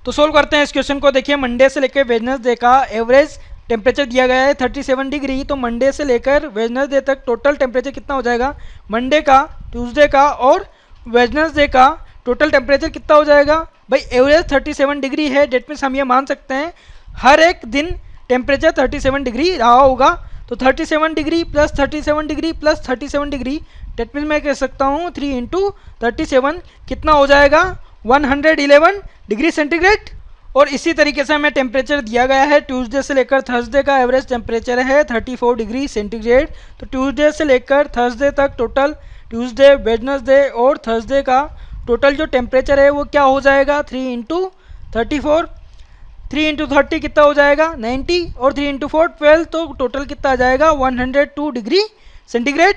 तो सोल्व करते हैं इस क्वेश्चन को। देखिए मंडे से लेकर वेडनेसडे का एवरेज टेम्परेचर दिया गया है 37 डिग्री। तो मंडे से लेकर वेडनेसडे तक टोटल टेम्परेचर कितना हो जाएगा, मंडे का, ट्यूसडे का और वेडनेसडे का टोटल टेम्परेचर कितना हो जाएगा भाई। एवरेज 37 डिग्री है, डेट मीन्स हम ये मान सकते हैं हर एक दिन टेम्परेचर 37 डिग्री रहा होगा। तो 37 degree plus 37 degree plus 37 degree that means मैं कह सकता हूँ 3 इंटू 37 कितना हो जाएगा 111 डिग्री सेंटीग्रेड। और इसी तरीके से हमें टेम्परेचर दिया गया है ट्यूसडे से लेकर थर्सडे का एवरेज टेम्परेचर है 34 डिग्री सेंटीग्रेड। तो ट्यूसडे से लेकर थर्सडे तक टोटल ट्यूसडे, वेडनेसडे और थर्सडे का टोटल जो टेम्परेचर है वो क्या हो जाएगा 3 इंटू 34, 3 इंटू 30 कितना हो जाएगा 90 और 3 इंटू 4 12, तो टोटल कितना आ जाएगा 102 डिग्री सेंटीग्रेड।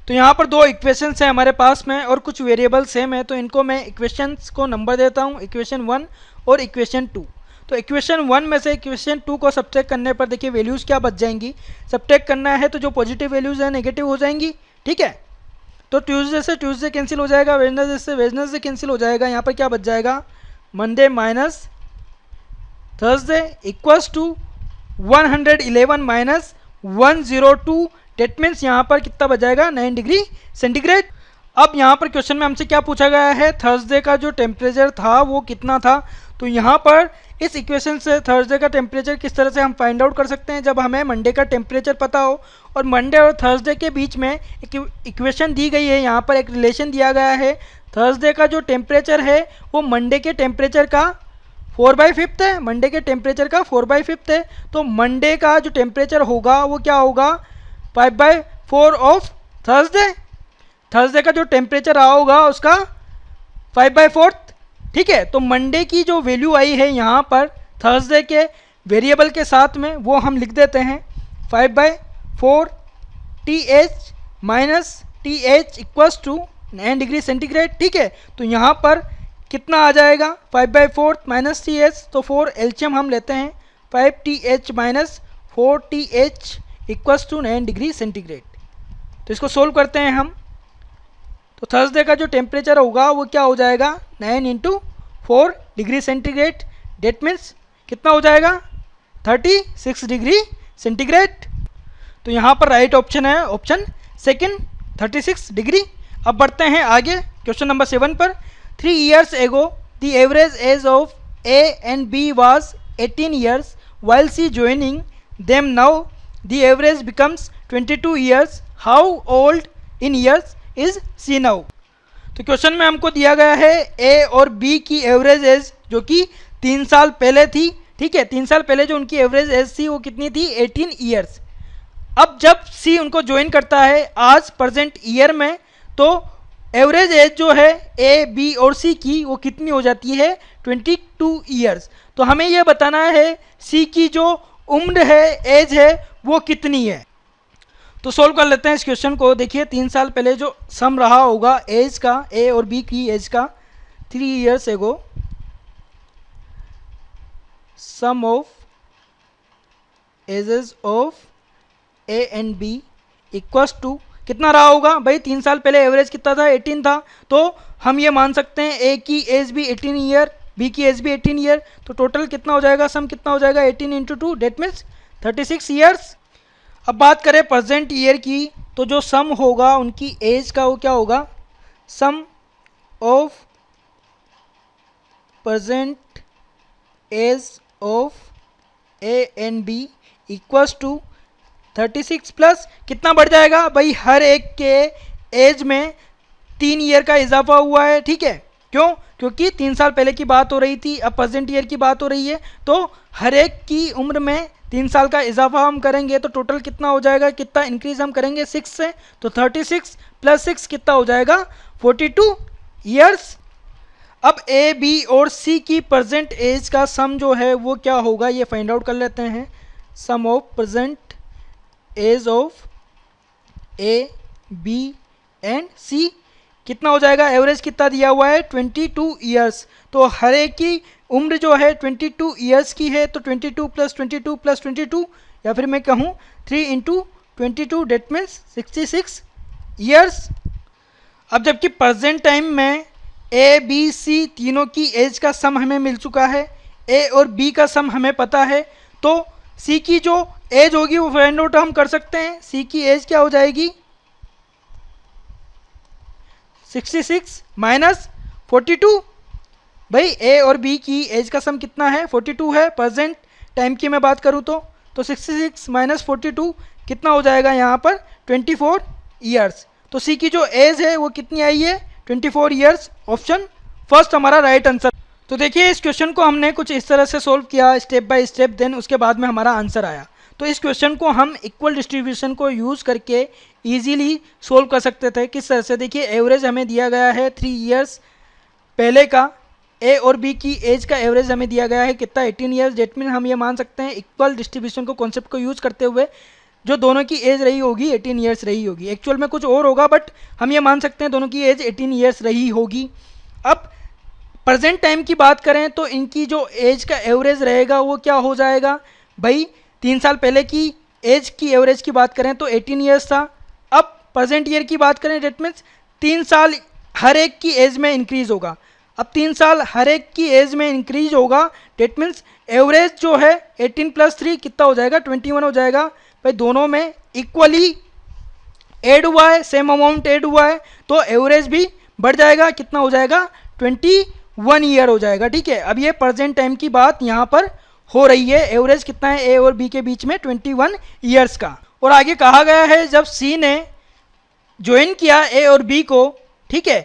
तो यहाँ पर दो इक्वेशंस हैं हमारे पास में और कुछ वेरिएबल सेम है, तो इनको मैं इक्वेशंस को नंबर देता हूँ, इक्वेशन 1 और इक्वेशन 2। तो इक्वेशन 1 में से इक्वेशन 2 को सब्ट्रैक्ट करने पर देखिए वैल्यूज़ क्या बच जाएंगी। सब्ट्रैक्ट करना है तो जो पॉजिटिव वैल्यूज़ है नेगेटिव हो जाएंगी, ठीक है। तो ट्यूसडे से ट्यूसडे कैंसिल हो जाएगा, वेडनेसडे से वेडनेसडे कैंसिल हो जाएगा। यहाँ पर क्या बच जाएगा Monday minus Thursday equals to 111 minus 102, that means यहाँ पर कितना बच जाएगा 9 डिग्री सेंटीग्रेड। अब यहाँ पर क्वेश्चन में हमसे क्या पूछा गया है, थर्सडे का जो टेम्परेचर था वो कितना था। तो यहाँ पर इस इक्वेशन से थर्सडे का टेम्परेचर किस तरह से हम फाइंड आउट कर सकते हैं, जब हमें मंडे का टेम्परेचर पता हो और मंडे और थर्सडे के बीच में एक इक्वेशन दी गई है, यहाँ पर एक रिलेशन दिया गया है। थर्सडे का जो टेम्परेचर है वो मंडे के टेम्परेचर का 4/5 है, मंडे के टेम्परेचर का 4/5 है। तो मंडे का जो टेम्परेचर होगा वो क्या होगा 5/4 ऑफ थर्सडे। थर्सडे का जो टेम्परेचर रहा होगा उसका 5/4, ठीक है। तो मंडे की जो वैल्यू आई है यहाँ पर थर्सडे के वेरिएबल के साथ में वो हम लिख देते हैं 5/4 TH minus TH equals to 9 degree centigrade, ठीक है। तो यहाँ पर कितना आ जाएगा 5/4 माइनस TH, तो 4 एलसीएम हम लेते हैं 5TH minus 4TH equals to 9 degree centigrade. तो इसको सोल्व करते हैं हम। तो थर्सडे का जो टेम्परेचर होगा वो क्या हो जाएगा 9 into 4 degree centigrade, that means कितना हो जाएगा 36 डिग्री सेंटीग्रेड। तो यहाँ पर राइट ऑप्शन है ऑप्शन सेकंड 36 डिग्री। अब बढ़ते हैं आगे क्वेश्चन नंबर 7 पर। 3 years ago the average age of A and B was 18 years while C joining them. Now the average becomes 22 years. How old in years is C now? तो question में हमको दिया गया है A और B की average age जो कि 3 साल पहले थी, ठीक है। 3 साल पहले जो उनकी एवरेज एज थी वो कितनी थी 18 ईयर्स। अब जब C उनको ज्वाइन करता है आज प्रेजेंट ईयर में, तो एवरेज एज जो है ए बी और सी की वो कितनी हो जाती है 22 ईयर्स। तो हमें यह बताना है सी की जो उम्र है एज है वो कितनी है। तो सोल्व कर लेते हैं इस क्वेश्चन को। देखिए 3 साल पहले जो सम रहा होगा एज का ए और बी की एज का 3 years ago sum of ages of A and B equals to कितना रहा होगा भाई 3 साल पहले एवरेज कितना था 18 था। तो हम ये मान सकते हैं ए की एज भी 18 ईयर, बी की एज भी 18 ईयर। तो टोटल कितना हो जाएगा सम कितना हो जाएगा 18 इंटू 2 डेट मीन्स 36 ईयर्स। अब बात करें प्रेजेंट ईयर की, तो जो सम होगा उनकी एज का वो क्या होगा sum of present age of A and B equals to 36 plus कितना बढ़ जाएगा भाई हर एक के एज में 3 ईयर का इजाफा हुआ है, ठीक है। क्यों? क्योंकि 3 साल पहले की बात हो रही थी, अब प्रेजेंट ईयर की बात हो रही है, तो हर एक की उम्र में 3 साल का इजाफा हम करेंगे तो टोटल कितना हो जाएगा, कितना इंक्रीज हम करेंगे 6 से, तो 36 प्लस 6 कितना हो जाएगा 42 ईयर्स। अब ए बी और सी की प्रेजेंट एज का सम जो है वो क्या होगा ये फाइंड आउट कर लेते हैं। Sum of present age of A B and C कितना हो जाएगा, एवरेज कितना दिया हुआ है 22 ईयर्स। तो हर एक की उम्र जो है 22 ईयर्स की है, तो 22 प्लस 22 प्लस 22 या फिर मैं कहूँ 3 इंटू 22 डेट मीन्स 66 ईयर्स। अब जबकि प्रेजेंट टाइम में ए बी सी तीनों की एज का सम हमें मिल चुका है, ए और बी का सम हमें पता है, तो सी की जो एज होगी वो फाइंड आउट हम कर सकते हैं। सी की एज क्या हो जाएगी 66 माइनस 42। भाई ए और बी की एज का सम कितना है 42 है, प्रेजेंट टाइम की मैं बात करूँ तो 66 माइनस 42 कितना हो जाएगा यहाँ पर 24 ईयर्स। तो सी की जो एज है वो कितनी आई है 24 ईयर्स। ऑप्शन फर्स्ट हमारा राइट आंसर। तो देखिए इस क्वेश्चन को हमने कुछ इस तरह से सोल्व किया स्टेप बाय स्टेप, देन उसके बाद में हमारा आंसर आया। तो इस क्वेश्चन को हम इक्वल डिस्ट्रीब्यूशन को यूज़ करके इजीली सोल्व कर सकते थे। किस तरह से, देखिए एवरेज हमें दिया गया है 3 ईयर्स, पहले का ए और बी की एज का एवरेज हमें दिया गया है कितना 18 ईयर्स। डेट मीन हम ये मान सकते हैं इक्वल डिस्ट्रीब्यूशन को कॉन्सेप्ट को यूज़ करते हुए जो दोनों की एज रही होगी 18 ईयर्स रही होगी। एक्चुअल में कुछ और होगा बट हम ये मान सकते हैं दोनों की एज 18 ईयर्स रही होगी। अब प्रेजेंट टाइम की बात करें तो इनकी जो एज का एवरेज रहेगा वो क्या हो जाएगा भाई, 3 साल पहले की एज की एवरेज की बात करें तो 18 ईयर्स था। अब प्रेजेंट ईयर की बात करें डेट मीन्स 3 साल हर एक की एज में इंक्रीज होगा। अब 3 साल हर एक की एज में इंक्रीज होगा डेट मीन्स एवरेज जो है 18 + 3 कितना हो जाएगा 21 हो जाएगा। भाई दोनों में इक्वली ऐड हुआ है, सेम अमाउंट ऐड हुआ है तो एवरेज भी बढ़ जाएगा, कितना हो जाएगा 21 ईयर हो जाएगा। ठीक है, अब ये प्रेजेंट टाइम की बात यहाँ पर हो रही है। एवरेज कितना है ए और बी के बीच में 21 ईयर्स का। और आगे कहा गया है जब सी ने ज्वाइन किया ए और बी को, ठीक है,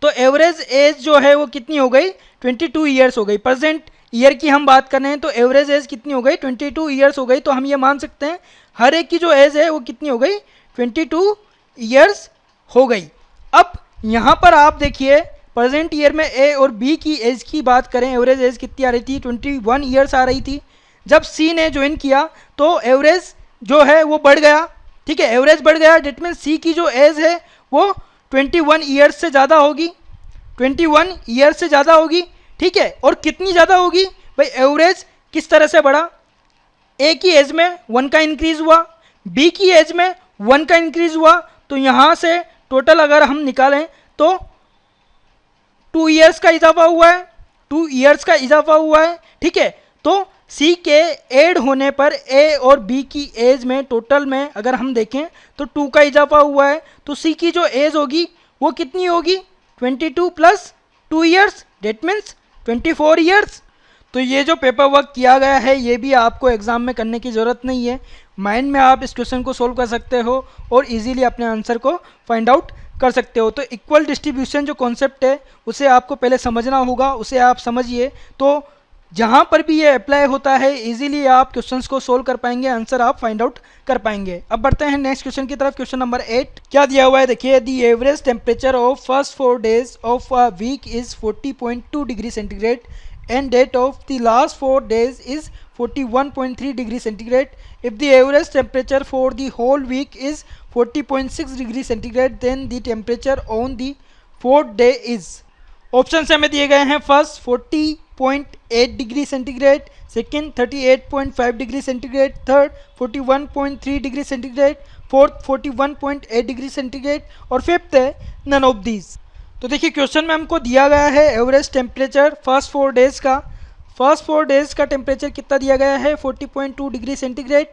तो एवरेज एज जो है वो कितनी हो गई 22 ईयर्स हो गई। प्रेजेंट ईयर की हम बात कर रहे हैं तो एवरेज एज कितनी हो गई 22 ईयर्स हो गई। तो हम ये मान सकते हैं हर एक की जो एज है वो कितनी हो गई 22 ईयर्स हो गई। अब यहाँ पर आप देखिए प्रेजेंट ईयर में ए और बी की एज की बात करें, एवरेज एज कितनी आ रही थी 21 ईयर्स आ रही थी। जब सी ने ज्वाइन किया तो एवरेज जो है वो बढ़ गया। ठीक है, एवरेज बढ़ गया डेट मीन सी की जो एज है वो 21 ईयर्स से ज़्यादा होगी, 21 ईयर्स से ज़्यादा होगी। ठीक है, और कितनी ज़्यादा होगी भाई, एवरेज किस तरह से बढ़ा, ए की एज में 1 का इंक्रीज हुआ, बी की एज में 1 का इंक्रीज हुआ। तो यहाँ से टोटल अगर हम निकालें तो 2 ईयर्स का इजाफा हुआ है, 2 ईयर्स का इजाफा हुआ है। ठीक है, तो सी के ऐड होने पर ए और बी की एज में टोटल में अगर हम देखें तो 2 का इजाफा हुआ है। तो सी की जो एज होगी वो कितनी होगी 22 + 2 ईयर्स डेट मीन्स 24 ईयर्स। तो ये जो पेपर वर्क किया गया है ये भी आपको एग्जाम में करने की ज़रूरत नहीं है, माइंड में आप इस क्वेश्चन को सोल्व कर सकते हो और इजीली अपने आंसर को फाइंड आउट कर सकते हो। तो इक्वल डिस्ट्रीब्यूशन जो कॉन्सेप्ट है उसे आपको पहले समझना होगा, उसे आप समझिए तो जहाँ पर भी ये अप्लाई होता है इजीली आप क्वेश्चंस को सोल्व कर पाएंगे, आंसर आप फाइंड आउट कर पाएंगे। अब बढ़ते हैं नेक्स्ट क्वेश्चन की तरफ। क्वेश्चन नंबर 8 क्या दिया हुआ है देखिए, the average temperature of first 4 days of a week is 40.2 degree centigrade and date of the last 4 days is 41.3 degree centigrade. If the average temperature for the whole week is 40.6 degree centigrade, then the temperature on the 4th day is। Option हमें दिए गए हैं, first 40.8 degree centigrade, second 38.5 degree centigrade, third 41.3 degree centigrade, fourth 41.8 degree centigrade और fifth है none of these. तो देखिए question में हमको दिया गया है एवरेज टेम्परेचर फर्स्ट 4 days का। फर्स्ट 4 days का टेम्परेचर कितना दिया गया है 40.2 डिग्री सेंटीग्रेड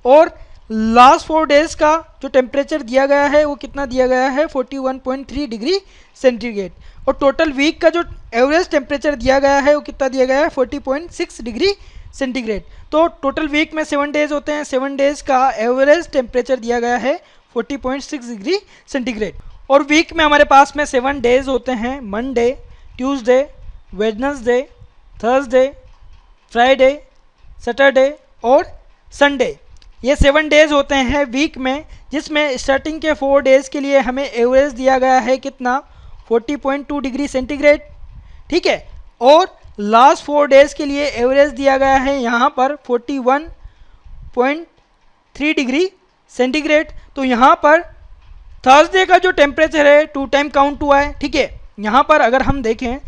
और लास्ट 4 days का जो टेम्परेचर दिया गया है वो कितना दिया गया है 41.3 डिग्री सेंटीग्रेड और टोटल वीक का जो एवरेज टेम्परेचर दिया गया है वो कितना दिया गया है 40.6 डिग्री सेंटीग्रेड। तो टोटल वीक में 7 days होते हैं, 7 days का एवरेज टेम्परेचर दिया गया है 40.6 डिग्री सेंटीग्रेड। और वीक में हमारे पास में 7 days होते हैं, Monday, Tuesday, Wednesday, Thursday, Friday, Saturday और संडे। ये 7 days होते हैं वीक में, जिसमें स्टार्टिंग के 4 days के लिए हमें एवरेज दिया गया है कितना 40.2 डिग्री सेंटीग्रेड। ठीक है, और लास्ट 4 days के लिए एवरेज दिया गया है यहाँ पर 41.3 डिग्री सेंटीग्रेड। तो यहाँ पर थर्सडे का जो टेम्परेचर है 2 टाइम काउंट हुआ है। ठीक है, यहाँ पर अगर हम देखें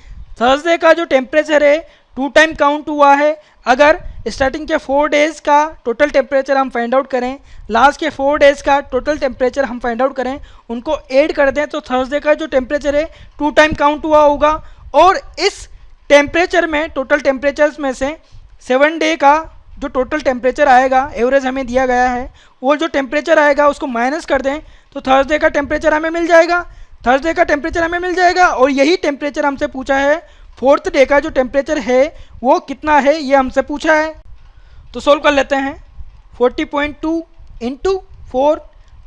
थर्सडे का जो टेम्परेचर है 2 टाइम काउंट हुआ है। अगर स्टार्टिंग के 4 days का टोटल टेम्परेचर हम फाइंड आउट करें, लास्ट के 4 days का टोटल टेम्परेचर हम फाइंड आउट करें, उनको ऐड कर दें तो थर्सडे का जो टेम्परेचर है 2 टाइम काउंट हुआ होगा। और इस टेम्परेचर में टोटल टेम्परेचर्स में से 7 day का जो टोटल टेम्परेचर आएगा एवरेज हमें दिया गया है, वो जो टेम्परेचर आएगा उसको माइनस कर दें तो थर्सडे का टेम्परेचर हमें मिल जाएगा, थर्सडे का टेम्परेचर हमें मिल जाएगा। और यही टेम्परेचर हमसे पूछा है 4th डे का जो टेम्परेचर है वो कितना है ये हमसे पूछा है। तो सोल्व कर लेते हैं, 40.2 into 4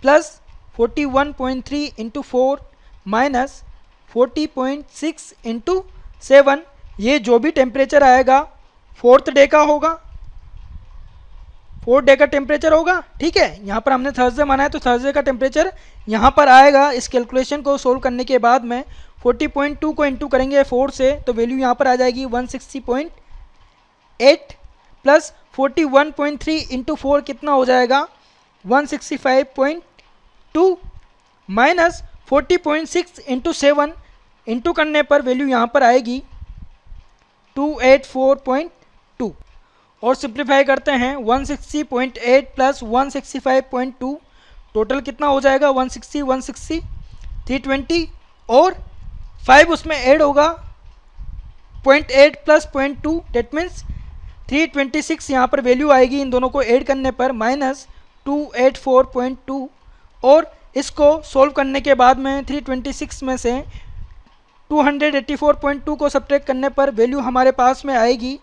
plus 41.3 into 4 minus 40.6 into 7, ये जो भी टेम्परेचर आएगा 4th डे का होगा, 4th डे का टेम्परेचर होगा, ठीक है। यहाँ पर हमने थर्सडे माना है तो थर्सडे का टेम्परेचर यहाँ पर आएगा। इस कैलकुलेशन को सोल्व करने के बाद में 40.2 को इंटू करेंगे 4 से तो वैल्यू यहाँ पर आ जाएगी 160.8 प्लस 41.3 इंटू 4 कितना हो जाएगा 165.2 माइनस 40.6 इंटू 7 इंटू करने पर वैल्यू यहाँ पर आएगी 284.2 और सिंप्लीफाई करते हैं 160.8 प्लस 165.2 टोटल कितना हो जाएगा 160 320 और 5 उसमें ऐड होगा 0.8 प्लस 0.2 डेट मीन्स 326 यहाँ पर वैल्यू आएगी इन दोनों को ऐड करने पर माइनस 284.2 और इसको सोल्व करने के बाद में 326 में से 284.2 को सब्ट्रैक्ट करने पर वैल्यू हमारे पास में आएगी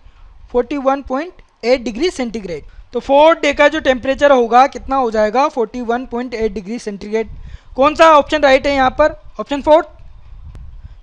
41.8 डिग्री सेंटीग्रेड। तो 4th डे का जो टेम्परेचर होगा कितना हो जाएगा 41.8 डिग्री सेंटीग्रेड। कौन सा ऑप्शन राइट है यहाँ पर, ऑप्शन 4th।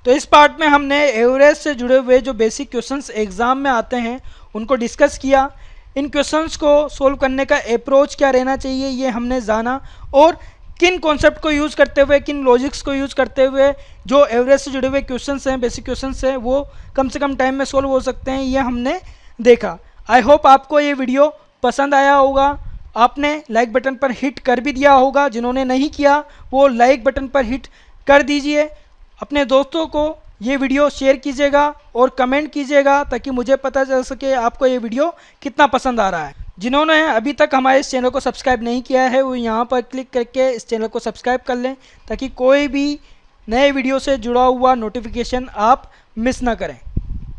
तो इस पार्ट में हमने एवरेस्ट से जुड़े हुए जो बेसिक क्वेश्चंस एग्जाम में आते हैं उनको डिस्कस किया। इन क्वेश्चंस को सोल्व करने का अप्रोच क्या रहना चाहिए ये हमने जाना और किन कॉन्सेप्ट को यूज़ करते हुए, किन लॉजिक्स को यूज़ करते हुए जो एवरेज से जुड़े हुए क्वेश्चंस हैं, बेसिक क्वेश्चंस हैं, वो कम से कम टाइम में सोल्व हो सकते हैं, ये हमने देखा। आई होप आपको ये वीडियो पसंद आया होगा। आपने लाइक बटन पर हिट कर भी दिया होगा, जिन्होंने नहीं किया वो लाइक बटन पर हिट कर दीजिए। अपने दोस्तों को ये वीडियो शेयर कीजिएगा और कमेंट कीजिएगा ताकि मुझे पता चल सके आपको ये वीडियो कितना पसंद आ रहा है। जिन्होंने अभी तक हमारे इस चैनल को सब्सक्राइब नहीं किया है वो यहाँ पर क्लिक करके इस चैनल को सब्सक्राइब कर लें ताकि कोई भी नए वीडियो से जुड़ा हुआ नोटिफिकेशन आप मिस ना करें।